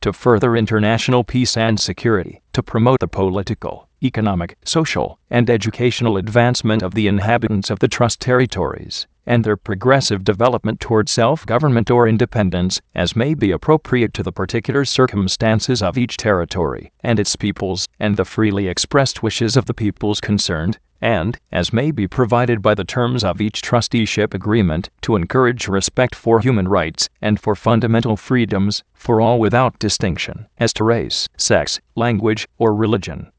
to further international peace and security, to promote the political, economic, social, and educational advancement of the inhabitants of the trust territories, and their progressive development toward self-government or independence, as may be appropriate to the particular circumstances of each territory and its peoples, and the freely expressed wishes of the peoples concerned, and, as may be provided by the terms of each trusteeship agreement, to encourage respect for human rights and for fundamental freedoms for all without distinction as to race, sex, language, or religion,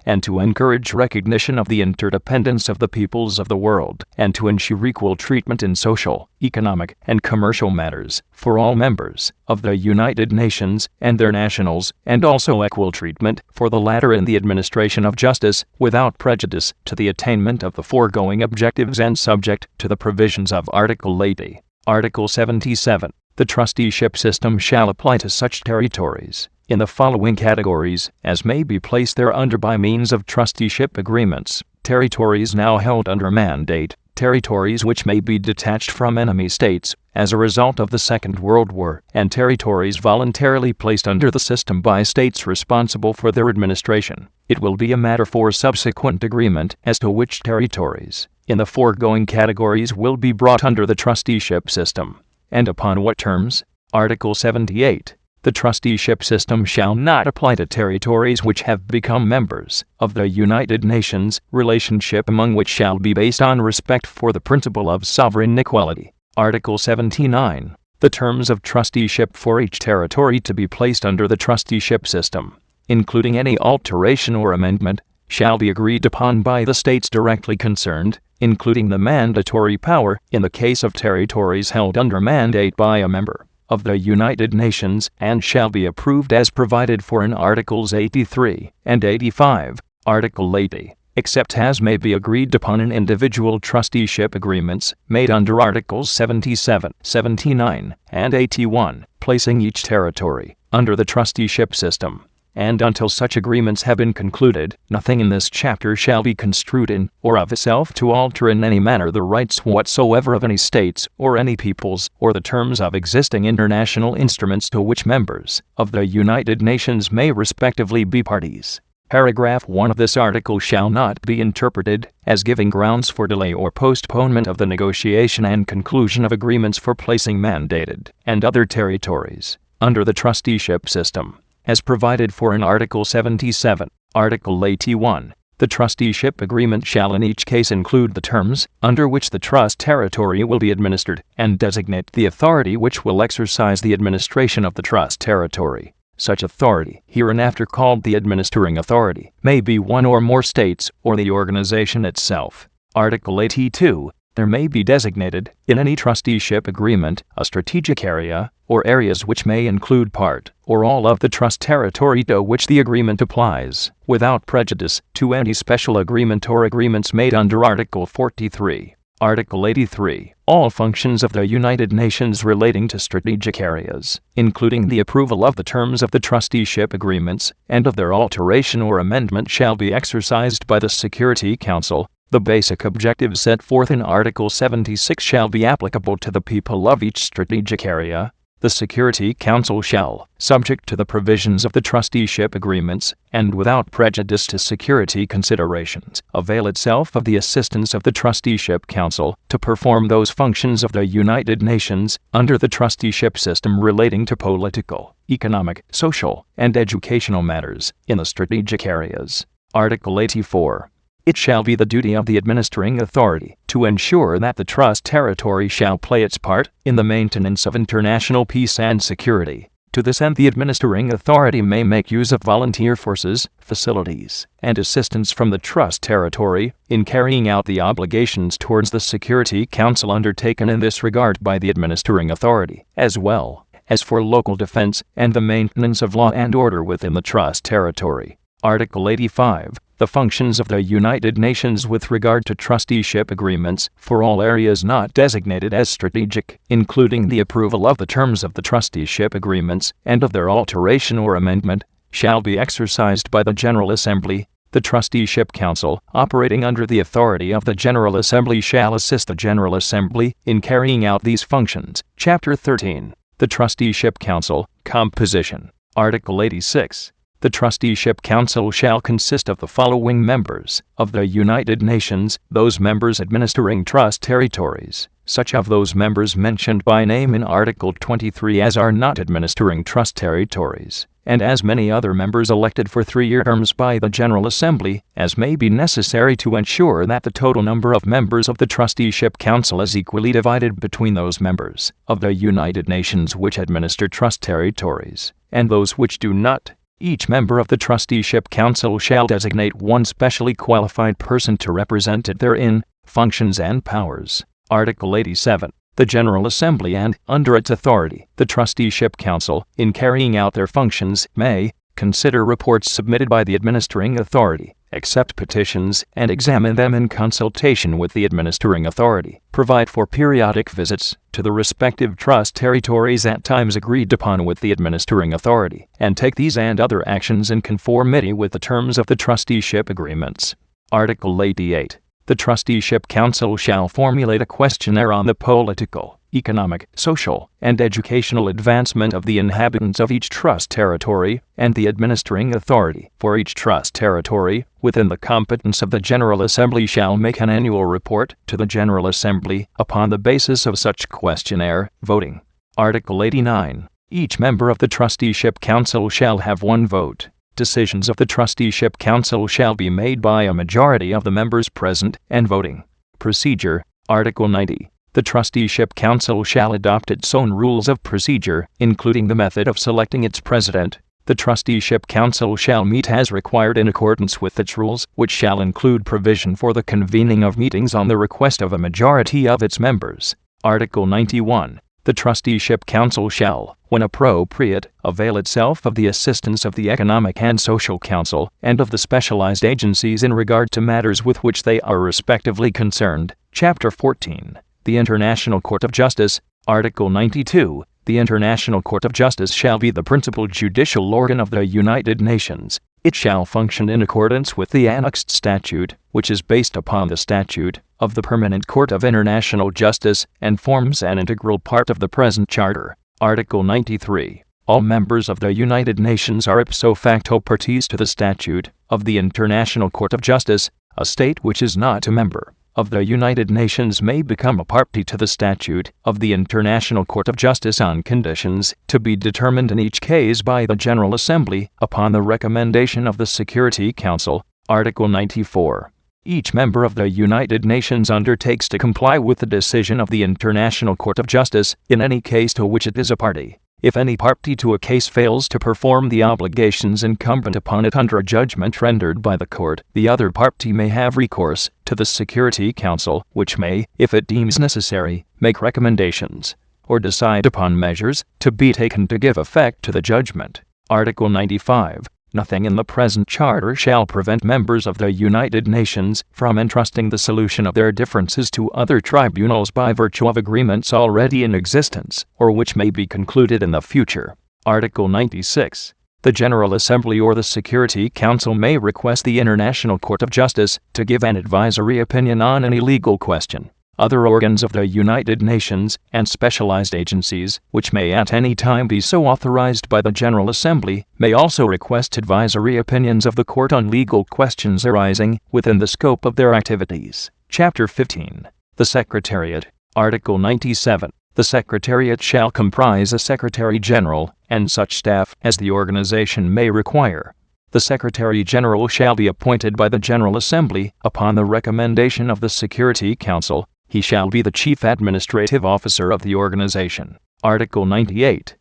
and to encourage recognition of the interdependence of the peoples of the world, and to ensure equal treatment in social, economic, and commercial matters for all members of the United Nations and their nationals, and also equal treatment for the latter in the administration of justice, without prejudice to the attainment of the foregoing objectives and subject to the provisions of Article 80. Article 77. The trusteeship system shall apply to such territories in the following categories as may be placed thereunder by means of trusteeship agreements: territories now held under mandate, territories which may be detached from enemy states as a result of the Second World War, and territories voluntarily placed under the system by states responsible for their administration. It will be a matter for subsequent agreement as to which territories in the foregoing categories will be brought under the trusteeship system, and upon what terms. Article 78. The trusteeship system shall not apply to territories which have become members of the United Nations, relationship among which shall be based on respect for the principle of sovereign equality. Article 79. The terms of trusteeship for each territory to be placed under the trusteeship system, including any alteration or amendment, shall be agreed upon by the states directly concerned, including the mandatory power in the case of territories held under mandate by a member of the United Nations, and shall be approved as provided for in Articles 83 and 85. Article 80. Except as may be agreed upon in individual trusteeship agreements made under Articles 77, 79, and 81, placing each territory under the trusteeship system, and until such agreements have been concluded, nothing in this chapter shall be construed in or of itself to alter in any manner the rights whatsoever of any states or any peoples, or the terms of existing international instruments to which members of the United Nations may respectively be parties. Paragraph 1 of this article shall not be interpreted as giving grounds for delay or postponement of the negotiation and conclusion of agreements for placing mandated and other territories under the trusteeship system, as provided for in Article 77. Article 81. The trusteeship agreement shall in each case include the terms under which the trust territory will be administered, and designate the authority which will exercise the administration of the trust territory. Such authority, hereinafter called the administering authority, may be one or more states or the organization itself. Article 82. There may be designated, in any trusteeship agreement, a strategic area, or areas which may include part or all of the trust territory to which the agreement applies, without prejudice to any special agreement or agreements made under Article 43. Article 83. All functions of the United Nations relating to strategic areas, including the approval of the terms of the trusteeship agreements and of their alteration or amendment, shall be exercised by the Security Council. The basic objectives set forth in Article 76 shall be applicable to the people of each strategic area. The Security Council shall, subject to the provisions of the trusteeship agreements, and without prejudice to security considerations, avail itself of the assistance of the Trusteeship Council to perform those functions of the United Nations under the trusteeship system relating to political, economic, social, and educational matters in the strategic areas. Article 84. It shall be the duty of the administering authority to ensure that the trust territory shall play its part in the maintenance of international peace and security. To this end, the administering authority may make use of volunteer forces, facilities, and assistance from the trust territory in carrying out the obligations towards the Security Council undertaken in this regard by the administering authority, as well as for local defense and the maintenance of law and order within the trust territory. Article 85. The functions of the United Nations with regard to trusteeship agreements for all areas not designated as strategic, including the approval of the terms of the trusteeship agreements and of their alteration or amendment, shall be exercised by the General Assembly. The Trusteeship Council, operating under the authority of the General Assembly, shall assist the General Assembly in carrying out these functions. Chapter 13. The Trusteeship Council, Composition. Article 86. The Trusteeship Council shall consist of the following members of the United Nations, those members administering trust territories, such of those members mentioned by name in Article 23 as are not administering trust territories, and as many other members elected for 3-year terms by the General Assembly, as may be necessary to ensure that the total number of members of the Trusteeship Council is equally divided between those members of the United Nations which administer trust territories, and those which do not. Each member of the Trusteeship Council shall designate one specially qualified person to represent it therein. Functions and powers. Article 87. The General Assembly and, under its authority, the Trusteeship Council, in carrying out their functions, may consider reports submitted by the administering authority, accept petitions, and examine them in consultation with the administering authority, provide for periodic visits to the respective trust territories at times agreed upon with the administering authority, and take these and other actions in conformity with the terms of the trusteeship agreements. Article 88. The Trusteeship Council shall formulate a questionnaire on the political, economic, social, and educational advancement of the inhabitants of each trust territory, and the administering authority for each trust territory, within the competence of the General Assembly, shall make an annual report to the General Assembly upon the basis of such questionnaire. Voting. Article 89. Each member of the Trusteeship Council shall have one vote. Decisions of the Trusteeship Council shall be made by a majority of the members present and voting. Procedure. Article 90. The Trusteeship Council shall adopt its own rules of procedure, including the method of selecting its president. The Trusteeship Council shall meet as required in accordance with its rules, which shall include provision for the convening of meetings on the request of a majority of its members. Article 91. The Trusteeship Council shall, when appropriate, avail itself of the assistance of the Economic and Social Council and of the specialized agencies in regard to matters with which they are respectively concerned. Chapter 14. The International Court of Justice. Article 92. The International Court of Justice shall be the principal judicial organ of the United Nations. It shall function in accordance with the annexed statute, which is based upon the statute of the Permanent Court of International Justice, and forms an integral part of the present charter. Article 93. All members of the United Nations are ipso facto parties to the statute of the International Court of Justice. A state which is not a member of the United Nations may become a party to the statute of the International Court of Justice on conditions to be determined in each case by the General Assembly upon the recommendation of the Security Council. Article 94. Each member of the United Nations undertakes to comply with the decision of the International Court of Justice in any case to which it is a party. If any party to a case fails to perform the obligations incumbent upon it under a judgment rendered by the court, the other party may have recourse to the Security Council, which may, if it deems necessary, make recommendations or decide upon measures to be taken to give effect to the judgment. Article 95. Nothing in the present charter shall prevent members of the United Nations from entrusting the solution of their differences to other tribunals by virtue of agreements already in existence, or which may be concluded in the future. Article 96. The General Assembly or the Security Council may request the International Court of Justice to give an advisory opinion on any legal question. Other organs of the United Nations and specialized agencies, which may at any time be so authorized by the General Assembly, may also request advisory opinions of the Court on legal questions arising within the scope of their activities. Chapter 15. The Secretariat. Article 97. The Secretariat shall comprise a Secretary General and such staff as the organization may require. The Secretary General shall be appointed by the General Assembly upon the recommendation of the Security Council. He shall be the Chief Administrative Officer of the organization. Article 98.